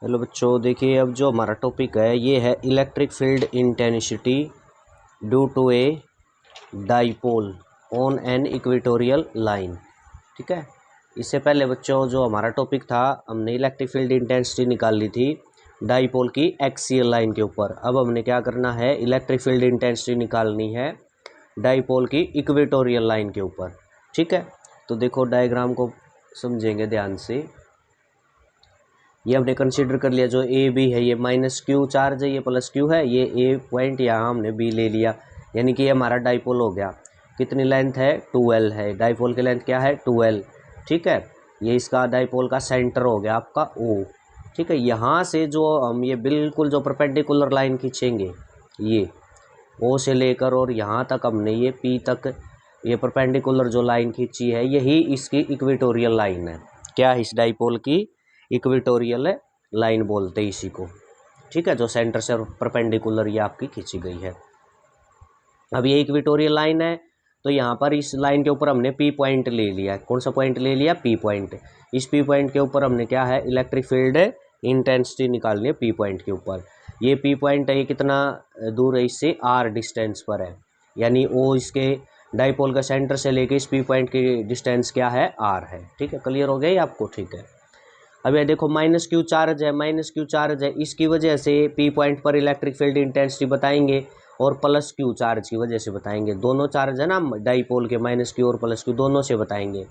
Hello बच्चों, देखिए अब जो हमारा टॉपिक है ये है electric field intensity due to a dipole on an equatorial line. ठीक है, इससे पहले बच्चों जो हमारा टॉपिक था हमने इलेक्ट्रिक फील्ड इंटेंसिटी निकाल ली थी डाइपोल की एक्सियल लाइन के ऊपर। अब हमने क्या करना है, इलेक्ट्रिक फील्ड इंटेंसिटी निकालनी है डाइपोल की इक्वेटोरियल लाइन के ऊपर। ठीक है, तो देखो डायग्राम को समझेंगे ध्यान से। ये हमने कंसीडर कर लिया, जो ए बी है ये माइनस क्यू चार्ज है, ये प्लस क्यू है, ये ए पॉइंट यहाँ हमने बी ले लिया, यानी कि ये हमारा डाइपोल हो गया। कितनी लेंथ है, 2L है, डाइपोल की लेंथ क्या है 2L। ठीक है, ये इसका डाइपोल का सेंटर हो गया आपका O। ठीक है, यहाँ से जो हम ये बिल्कुल जो परपेंडिकुलर लाइन खींचेंगे ये O से लेकर और यहाँ तक हमने ये P तक ये परपेंडिकुलर जो लाइन खींची है यही इसकी इक्वेटोरियल लाइन है। क्या है, इस डाइपोल की इक्वेटोरियल लाइन बोलते हैं इसी को। ठीक है, जो सेंटर से परपेंडिकुलर ये आपकी खींची गई है। अब ये इक्वेटोरियल लाइन है तो यहाँ पर इस लाइन के ऊपर हमने पी पॉइंट ले लिया। कौन सा पॉइंट ले लिया, पी पॉइंट। इस पी पॉइंट के ऊपर हमने क्या है, इलेक्ट्रिक फील्ड इंटेंसिटी निकालनी है पी पॉइंट के ऊपर। ये पी पॉइंट है, ये कितना दूर है इससे, आर डिस्टेंस पर है, यानी ओ इसके डाइपोल का सेंटर से लेके इस पी पॉइंट की डिस्टेंस क्या है, आर है। ठीक है, क्लियर हो गया ये आपको। ठीक है, अब ये देखो माइनस क्यू चार्ज है, माइनस क्यू चार्ज है, इसकी वजह से पी पॉइंट पर इलेक्ट्रिक फील्ड इंटेंसिटी बताएंगे और प्लस क्यू चार्ज की वजह से बताएंगे। दोनों चार्ज है ना डाइपोल के, माइनस क्यू और प्लस क्यू दोनों से बताएंगे।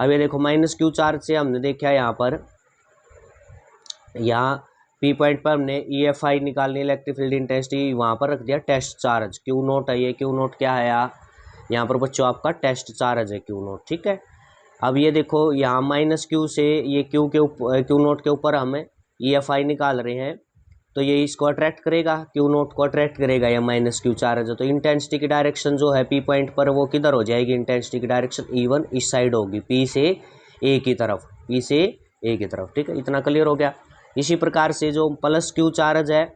अब ये देखो माइनस क्यू चार्ज से हमने देखा यहाँ पर, यहाँ पी पॉइंट पर हमने EFI निकालनी, इलेक्ट्रिक फील्ड इंटेंसिटी, वहाँ पर रख दिया टेस्ट चार्ज क्यू नोट है। ये क्यू नोट क्या है यहाँ पर बच्चों, आपका टेस्ट चार्ज है क्यू नोट। ठीक है, अब ये देखो यहाँ माइनस क्यू से ये क्यू के ऊपर, क्यू नोट के ऊपर हमें EFI निकाल रहे हैं, तो ये इसको अट्रैक्ट करेगा, क्यू नोट को अट्रैक्ट करेगा, या माइनस क्यू चार्ज है। तो इंटेंसिटी की डायरेक्शन जो है पी पॉइंट पर वो किधर हो जाएगी, इंटेंसिटी की डायरेक्शन E1 इस साइड होगी, पी से ए की तरफ, पी से ए की तरफ। ठीक है, इतना क्लियर हो गया। इसी प्रकार से जो प्लस क्यू चार्ज है,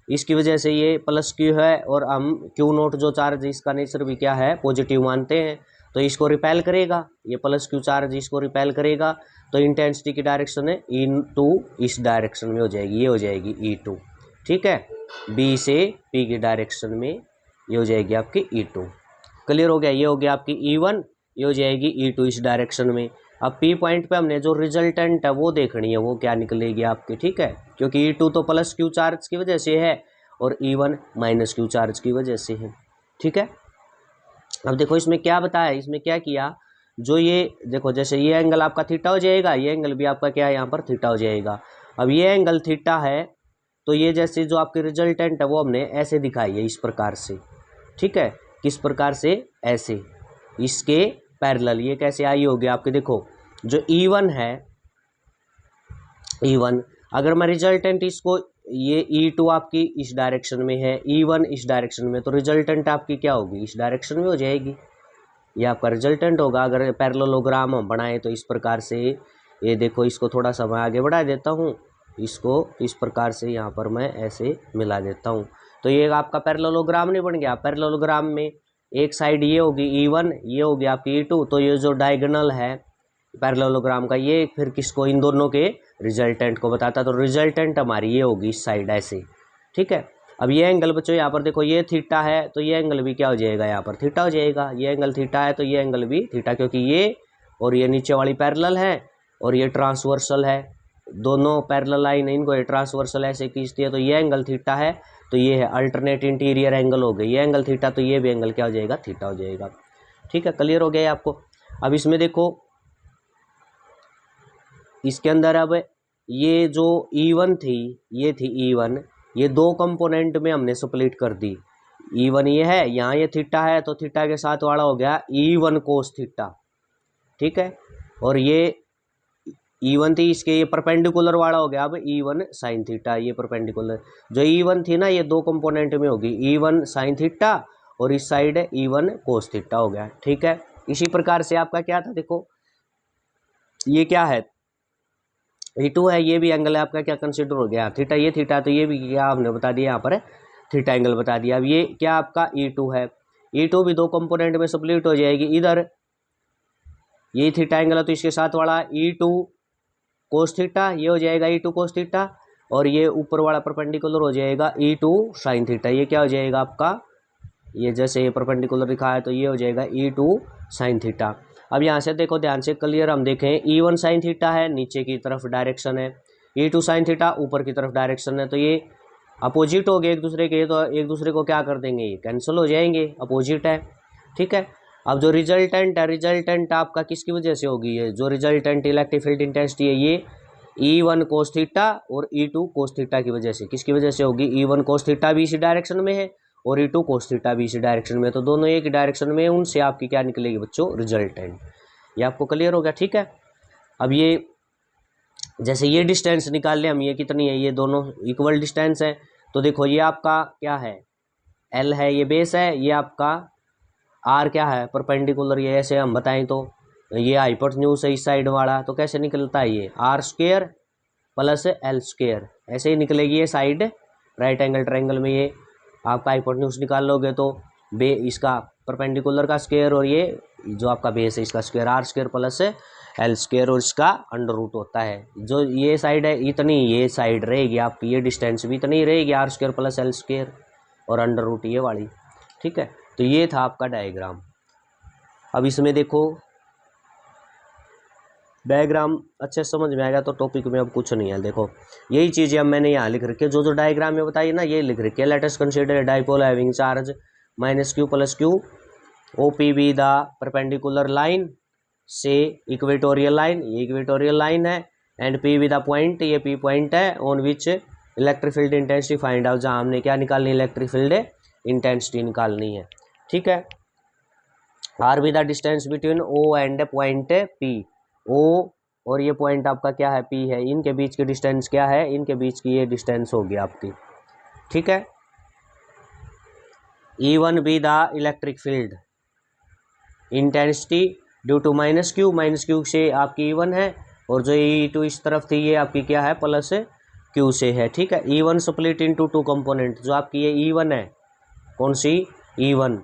इसकी वजह से ये प्लस क्यू है और हम क्यू नोट जो चार्ज है इसका नेचर भी क्या है, पॉजिटिव मानते हैं, तो इसको रिपेल करेगा, ये प्लस क्यू चार्ज इसको रिपेल करेगा, तो इंटेंसिटी की डायरेक्शन है E2 इस डायरेक्शन में हो जाएगी, ये हो जाएगी E2। ठीक है, बी से पी की डायरेक्शन में ये हो जाएगी आपकी E2। क्लियर हो गया, ये हो गया आपकी E1, ये हो जाएगी E2 इस डायरेक्शन में। अब पी पॉइंट पे हमने जो रिजल्टेंट है वो देखनी है, वो क्या निकलेगी आपकी। ठीक है, क्योंकि E2 तो प्लस क्यू चार्ज की वजह से है और E1 माइनस क्यू चार्ज की वजह से है। ठीक है, अब देखो इसमें क्या बताया, इसमें क्या किया, जो ये देखो जैसे ये एंगल आपका थीटा हो जाएगा, ये एंगल भी आपका क्या है यहाँ पर थीटा हो जाएगा। अब ये एंगल थीटा है तो ये जैसे जो आपकी रिजल्टेंट है वो हमने ऐसे दिखाई है इस प्रकार से। ठीक है, किस प्रकार से, ऐसे इसके पैरेलल। ये कैसे आई होगी आपके, देखो जो E1 है, E1 अगर मैं रिजल्टेंट इसको, ये E2 आपकी इस डायरेक्शन में है, E1 इस डायरेक्शन में, तो रिजल्टेंट आपकी क्या होगी, इस डायरेक्शन में हो जाएगी, ये आपका रिजल्टेंट होगा। अगर पैरेललोग्राम हम बनाएं तो इस प्रकार से, ये देखो इसको थोड़ा सा मैं आगे बढ़ा देता हूँ, इसको इस प्रकार से यहाँ पर मैं ऐसे मिला देता हूँ, तो ये आपका पैरेललोग्राम नहीं बन गया। पैरेललोग्राम में एक साइड ये होगी E1, ये होगी आपकी E2, तो ये जो डायगोनल है पैरेललोग्राम का, ये फिर किसको, इन दोनों के रिजल्टेंट को बताता, तो रिजल्टेंट हमारी ये होगी इस साइड ऐसे। ठीक है, अब ये एंगल बच्चों यहाँ पर देखो ये थीटा है, तो ये एंगल भी क्या हो जाएगा, यहाँ पर थीटा हो जाएगा। ये एंगल थीटा है तो ये एंगल भी थीटा, क्योंकि ये और ये नीचे वाली पैरेलल है और ये ट्रांसवर्सल है, दोनों पैरेलल लाइन इनको ये ट्रांसवर्सल ऐसे खींचती है, तो ये एंगल थीटा है, तो ये है अल्टरनेट इंटीरियर एंगल हो गई, ये एंगल थीटा, तो ये भी एंगल क्या हो जाएगा, थीटा हो जाएगा। ठीक है, क्लियर हो गया आपको। अब इसमें देखो इसके अंदर अब ये जो E1 थी, ये थी E1, ये दो कंपोनेंट में हमने स्प्लिट कर दी। E1 ये है, यहाँ ये थीटा है, तो थीटा के साथ वाला हो गया E1 कोस थीटा। ठीक है, और ये E1 थी, इसके ये परपेंडिकुलर वाला हो गया अब E1 साइन थीटा। ये परपेंडिकुलर जो E1 थी ना, ये दो कंपोनेंट में होगी, E1 साइन थीटा और इस साइड E1 कोस थीटा हो गया। ठीक है, इसी प्रकार से आपका क्या था, देखो ये क्या है, E2 है, ये भी एंगल है आपका क्या कंसिडर हो गया, थीटा, ये थीटा, तो ये भी क्या आपने बता दिया, यहाँ पर थीटा एंगल बता दिया। अब ये क्या आपका E2 है, E2 भी दो कंपोनेंट में स्प्लिट हो जाएगी, इधर ये थीटा एंगल है तो इसके साथ वाला E2 कोस थीटा, ये हो जाएगा ई टू कोस थीटा, और ये ऊपर वाला परपेंडिकुलर हो जाएगा ई टू साइन थीटा। ये क्या हो जाएगा आपका, ये जैसे ये परपेंडिकुलर लिखा है तो ये हो जाएगा ई टू साइन थीटा। अब यहाँ से देखो ध्यान से क्लियर, हम देखें ई वन साइन थीटा है, नीचे की तरफ डायरेक्शन है, ई टू साइन थीटा ऊपर की तरफ डायरेक्शन है, तो ये अपोजिट हो गए एक दूसरे के, तो एक दूसरे को क्या कर देंगे, ये कैंसिल हो जाएंगे, अपोजिट है, ठीक है। अब जो रिजल्टेंट है, रिजल्टेंट आपका किसकी वजह से होगी, ये जो रिजल्टेंट इलेक्ट्रिक फील्ड इंटेंसिटी है ये ई वन कोस थीटा और ई टू कोस थीटा की वजह से, किसकी वजह से होगी, ई वन कोस थीटा भी इसी डायरेक्शन में है और ई टू कोस थीटा भी इसी डायरेक्शन में, तो दोनों एक ही डायरेक्शन में, उनसे आपकी क्या निकलेगी बच्चों, रिजल्टेंट। ये आपको क्लियर हो गया, ठीक है। अब ये जैसे ये डिस्टेंस निकाल लें हम, ये कितनी है, ये दोनों इक्वल डिस्टेंस है, तो देखो ये आपका क्या है, एल है, ये बेस है, ये आपका आर क्या है, परपेंडिकुलर, ये ऐसे हम बताएं तो ये हाइपोटेन्यूज है इस साइड वाला, तो कैसे निकलता है ये R square plus L square, ऐसे ही निकलेगी ये साइड राइट एंगल ट्रायंगल में। ये आपका हाइपोटेन्यूज निकाल लोगे तो बे इसका परपेंडिकुलर का स्क्वायर और ये जो आपका बेस है इसका square, R square plus L square, और इसका अंडर रूट होता है। जो ये साइड है इतनी, ये साइड रहेगी आपकी, ये डिस्टेंस भी इतनी रहेगी, R square plus L square और अंडर रूट ये वाली, ठीक है। तो ये था आपका डायग्राम। अब इसमें देखो डायग्राम अच्छे समझ में आएगा तो टॉपिक में अब कुछ नहीं है। देखो यही चीज़ें अब मैंने यहाँ लिख रखी है, जो डायग्राम में बताइए ना ये लिख रखी है। Let us consider dipole having charge minus Q plus Q, O P be the perpendicular line से इक्वेटोरियल लाइन, ये इक्वेटोरियल लाइन है, and P be the point, ये पी पॉइंट है, on which electric field intensity find out, जहाँ हमने क्या निकालनी, electric field intensity निकालनी है, ठीक है। R be the distance between O and point P, O और ये पॉइंट आपका क्या है, पी है, इनके बीच की डिस्टेंस क्या है, इनके बीच की ये डिस्टेंस होगी आपकी, ठीक है। E one be the electric field intensity due to minus Q से आपकी ई वन है, और जो ई टू इस तरफ थी ये आपकी क्या है, प्लस क्यू से है, ठीक है। E one split into two component, जो आपकी ये ई वन है, कौन सी ई वन,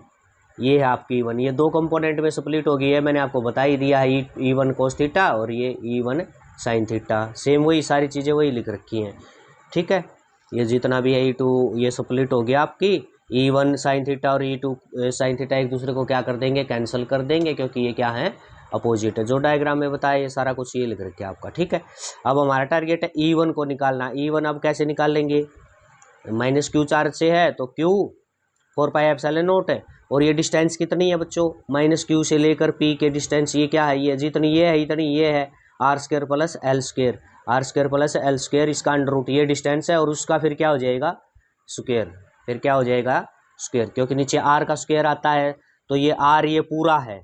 ये है आपकी ई वन, ये दो कंपोनेंट में स्प्लिट हो गई है, मैंने आपको बता ही दिया है, ई वन कोस थीटा और ये E one sine theta, same वही सारी चीज़ें वही लिख रखी हैं, ठीक है। ये जितना भी है ई टू ये स्प्लिट हो गया आपकी, ई वन साइन थीटा और ई टू साइन थीटा एक दूसरे को क्या कर देंगे, कैंसिल कर देंगे, क्योंकि ये क्या है, अपोजिट है। जो डायग्राम में बताया ये सारा कुछ ये लिख रखा है आपका, ठीक है। अब हमारा टारगेट है ई वन को निकालना। ई वन अब कैसे निकाल लेंगे, माइनस क्यू चार्ज से है तो क्यू 4 पाई एप्सिलॉन नॉट है, और ये डिस्टेंस कितनी है बच्चों, माइनस क्यू से लेकर पी के डिस्टेंस ये क्या है, ये जितनी ये है इतनी ये है, R square plus L square, R square plus L square, इसका अंडर रूट ये डिस्टेंस है, और उसका फिर क्या हो जाएगा, स्क्वायर, फिर क्या हो जाएगा स्क्वायर, क्योंकि नीचे आर का स्क्वायर आता है, तो ये आर ये पूरा है,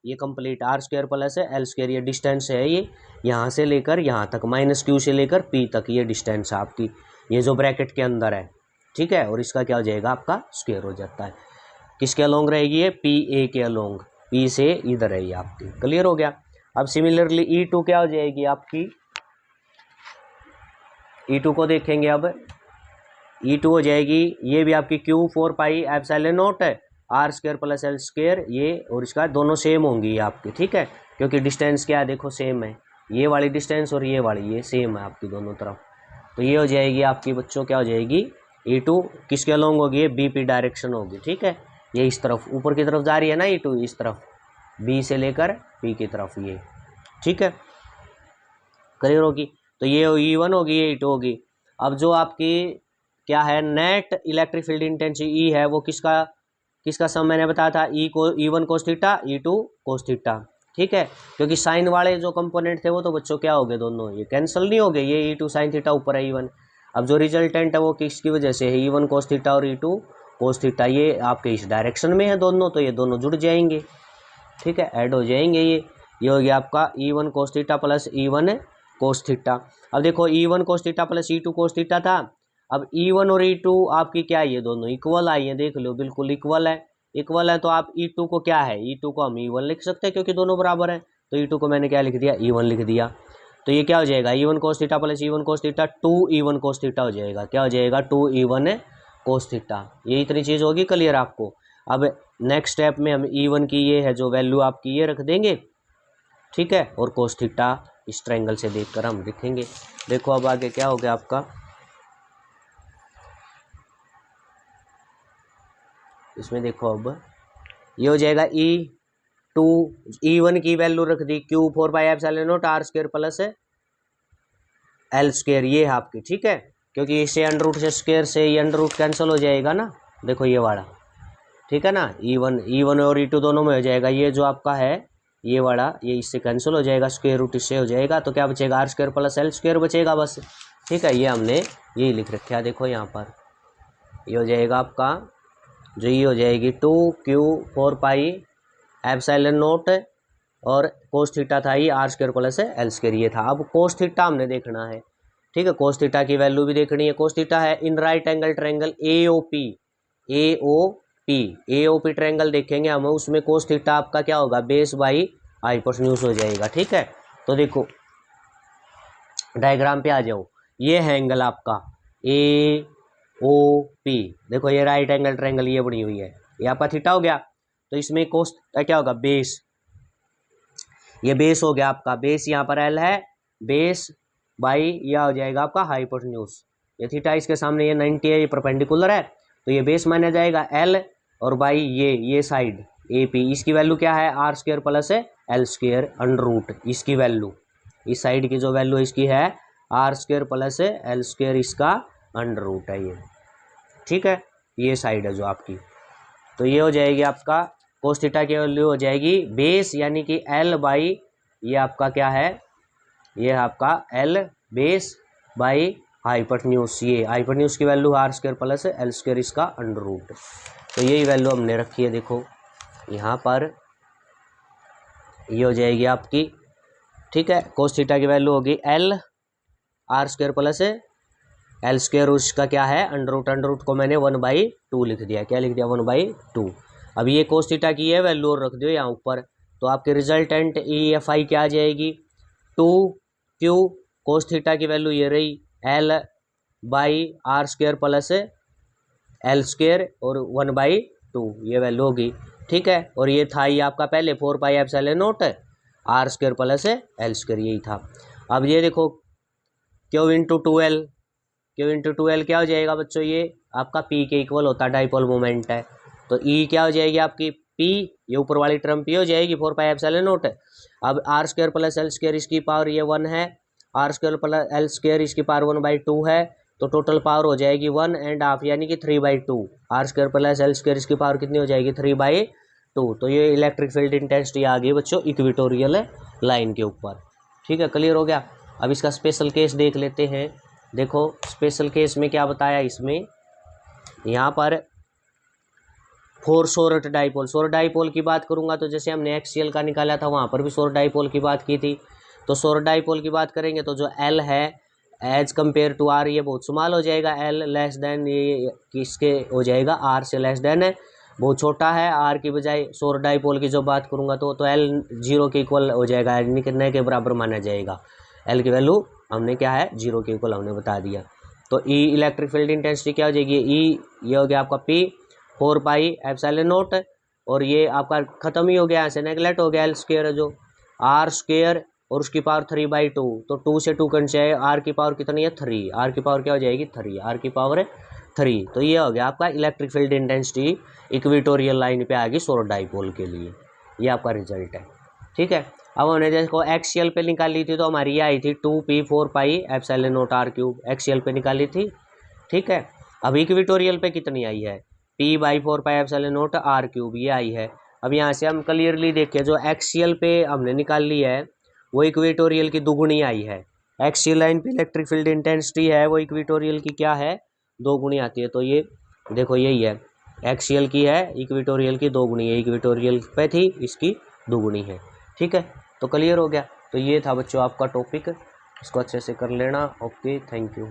ये complete R square plus L square, ये डिस्टेंस है, ये यहाँ से लेकर यहाँ तक, माइनस क्यू से लेकर पी तक ये डिस्टेंस है आपकी, ये जो ब्रैकेट के अंदर है, ठीक है। और इसका क्या हो जाएगा, आपका स्क्वायर हो जाता है। किसके अलोंग रहेगी ये, पी ए के अलोंग, पी से इधर है ये आपकी, क्लियर हो गया। अब सिमिलरली ई टू क्या हो जाएगी आपकी, ई टू को देखेंगे अब, ई टू हो जाएगी, ये भी आपकी क्यू 4 पाई एप्सिलॉन नॉट है, R square plus L square, ये और इसका दोनों सेम होंगी ये आपकी, ठीक है, क्योंकि डिस्टेंस क्या है देखो सेम है, ये वाली डिस्टेंस और ये वाली ये सेम है आपकी दोनों तरफ, तो ये हो जाएगी आपकी बच्चों क्या हो जाएगी, ई टू किसके अलोंग होगी, ये बी पी डायरेक्शन होगी, ठीक है। ये इस तरफ ऊपर की तरफ जा रही है ना ई टू, इस तरफ बी से लेकर पी की तरफ ये, ठीक है, क्लियर होगी। तो ये ई वन होगी, ये ई टू होगी। अब जो आपकी क्या है net electric field intensity E है, वो किसका सम मैंने बताया था, E one cos theta, E two cos theta, ठीक है। क्योंकि साइन वाले जो कंपोनेंट थे वो तो बच्चों क्या हो गए, दोनों ये कैंसिल नहीं हो गए, ये ई टू साइन थीटा ऊपर है ई वन। अब जो रिजल्टेंट है वो किसकी वजह से है, ई वन कोस थीटा और ई टू कोस थीटा, ये आपके इस डायरेक्शन में है दोनों, तो ये दोनों जुड़ जाएंगे, ठीक है, ऐड हो जाएंगे। ये हो गया आपका E one cos theta plus E one cos theta. अब देखो E one cos theta plus E two cos theta था, अब ई वन और ई टू आपकी क्या है, ये दोनों इक्वल आई है, देख लो बिल्कुल इक्वल है, इक्वल है, तो आप ई टू को क्या है, ई टू को हम ई वन लिख सकते हैं क्योंकि दोनों बराबर हैं, तो ई टू को मैंने क्या लिख दिया, ई वन लिख दिया। तो ये क्या हो जाएगा, ई one cos theta plus E one cos theta, 2 ई वन कोस थीटा हो जाएगा, क्या हो जाएगा, 2 ई वन कोस थीटा। ये इतनी चीज़ होगी क्लियर आपको। अब नेक्स्ट स्टेप में हम ई वन की ये है जो वैल्यू आपकी ये रख देंगे, ठीक है, और कोस थीटा इस ट्रायंगल से देखकर हम लिखेंगे। देखो अब आगे क्या हो गया आपका, इसमें देखो अब ये हो जाएगा E2, E1 की वैल्यू रख दी Q 4πε0 r square plus L square, ये है आपकी, ठीक है, क्योंकि इससे अंडर रूट से स्क्वायर से ये अंडर रूट कैंसिल हो जाएगा ना, देखो ये वाला, ठीक है ना, E1 और E2 दोनों में हो जाएगा, ये जो आपका है ये वाला, ये इससे कैंसिल हो जाएगा, स्क्वायर रूट इससे हो जाएगा, तो क्या बचेगा r square plus L square बचेगा बस, ठीक है, ये हमने यही लिख रखा है, देखो यहाँ पर ये हो जाएगा आपका, जो ये हो जाएगी 2Q 4πε0 और कोस थीटा था ये r square plus L square, ये था। अब कोस थीटा हमने देखना है, ठीक है, कोस थीटा की वैल्यू भी देखनी है। कोस थीटा है in right angle triangle AOP triangle देखेंगे हम, उसमें कोस थीटा आपका क्या होगा, बेस बाई हाइपोटेन्यूज हो जाएगा, ठीक है। तो देखो डायग्राम पे आ जाओ, ये है एंगल आपका AOP, देखो ये राइट एंगल ट्रायंगल ये बनी हुई है, ये आपका थीटा हो गया, तो इसमें कोस क्या होगा, बेस, ये बेस हो गया आपका, बेस यहाँ पर L है, बेस बाई यह हो जाएगा आपका हाइपोटेन्यूज, ये थीटा इसके सामने ये 90 है, ये परपेंडिकुलर है, तो ये बेस माना जाएगा L और बाई ये साइड AP, इसकी वैल्यू क्या है, r square plus L square under root, इसकी वैल्यू, इस साइड की जो वैल्यू इसकी है r square plus L square, इसका अंडर रूट है ये, ठीक है, ये साइड है जो आपकी, तो ये हो जाएगी आपका कोस थीटा की वैल्यू हो जाएगी बेस यानी कि L बाई ये आपका क्या है, ये है आपका L बेस बाई हाइपोटेन्यूज, ये हाइपोटेन्यूज की value r square plus L square, इसका अंडर रूट, तो यही वैल्यू हमने रखी है, देखो यहाँ पर ये हो जाएगी आपकी, ठीक है, कोस थीटा की वैल्यू होगी L r square plus L square, उसका क्या है अंडर रूट को मैंने 1/2 लिख दिया, क्या लिख दिया 1/2। अब ये कोस थीटा की है वैल्यू और रख दो यहाँ ऊपर, तो आपके रिजल्टेंट EFI क्या आ जाएगी, 2Q कोस थीटा की वैल्यू ये रही L by r square plus L square और 1/2, ये वैल्यू होगी, ठीक है, और ये था ये आपका पहले 4πε0 r square plus L square, यही था। अब ये देखो Q इंटू 2L क्या हो जाएगा बच्चों, ये आपका P के इक्वल होता है, डाइपोल मोमेंट है, तो E क्या हो जाएगी आपकी P, ये ऊपर वाली टर्म P हो जाएगी 4πε0, अब r square plus L square इसकी पावर ये 1 है, r square plus L square इसकी पावर 1/2 है, तो टोटल पावर हो जाएगी 1.5 यानी कि 3/2, r square plus L square इसकी पावर कितनी हो जाएगी 3/2, तो ये इलेक्ट्रिक फील्ड इंटेंसिटी आ गई बच्चों इक्वेटोरियल लाइन के ऊपर, ठीक है, क्लियर हो गया। अब इसका स्पेशल केस देख लेते हैं, देखो स्पेशल केस में क्या बताया, इसमें यहाँ पर फोर सोर्ड डाइपोल की बात करूंगा, तो जैसे हमने एक्सियल का निकाला था वहाँ पर भी सोर्ड डाइपोल की बात की थी, तो सोर्ड डाइपोल की बात करेंगे तो जो L है एज कम्पेयर टू R ये बहुत स्मॉल हो जाएगा, L लेस देन ये किसके हो जाएगा, R से लेस देन है, बहुत छोटा है, R की बजाय सोर्ड डाइपोल की जो बात करूंगा तो L 0 के इक्वल हो जाएगा, न के बराबर माना जाएगा, L की वैल्यू हमने क्या है 0 के इक्वल हमने बता दिया, तो E इलेक्ट्रिक फील्ड इंटेंसिटी क्या हो जाएगी, E ये हो गया आपका P 4πε0 और ये आपका खत्म ही हो गया, यहाँ से नेगलेक्ट हो गया, L स्क्वायर जो R स्क्वायर और उसकी पावर 3/2, तो 2 से 2 कैंसिल है, R की पावर कितनी है 3, R की पावर क्या हो जाएगी 3, R की पावर है 3, तो ये हो गया आपका electric field intensity equatorial line पे आ गई सोर्ड डाइपोल के लिए, ये आपका रिजल्ट है, ठीक है। अब हमने देखो एक्सियल पे निकाली थी तो हमारी ये आई थी 2P 4πε0 r3 एक्सियल पे निकाली थी, ठीक है। अब इक्वेटोरियल पे कितनी आई है P/4πε0 r3 ये आई है। अब यहाँ से हम क्लियरली देखें जो एक्सियल पे हमने निकाल ली है वो इक्वेटोरियल की दुगुनी आई है, एक्सियल लाइन पे इलेक्ट्रिक फील्ड इंटेंसिटी है वो इक्वेटोरियल की क्या है 2 गुनी आती है, तो ये देखो यही है एक्सियल की है इक्वेटोरियल की 2 गुनी है, इक्वेटोरियल पे थी इसकी 2 गुनी है, ठीक है, तो क्लियर हो गया। तो ये था बच्चों आपका टॉपिक, इसको अच्छे से कर लेना, ओके थैंक यू।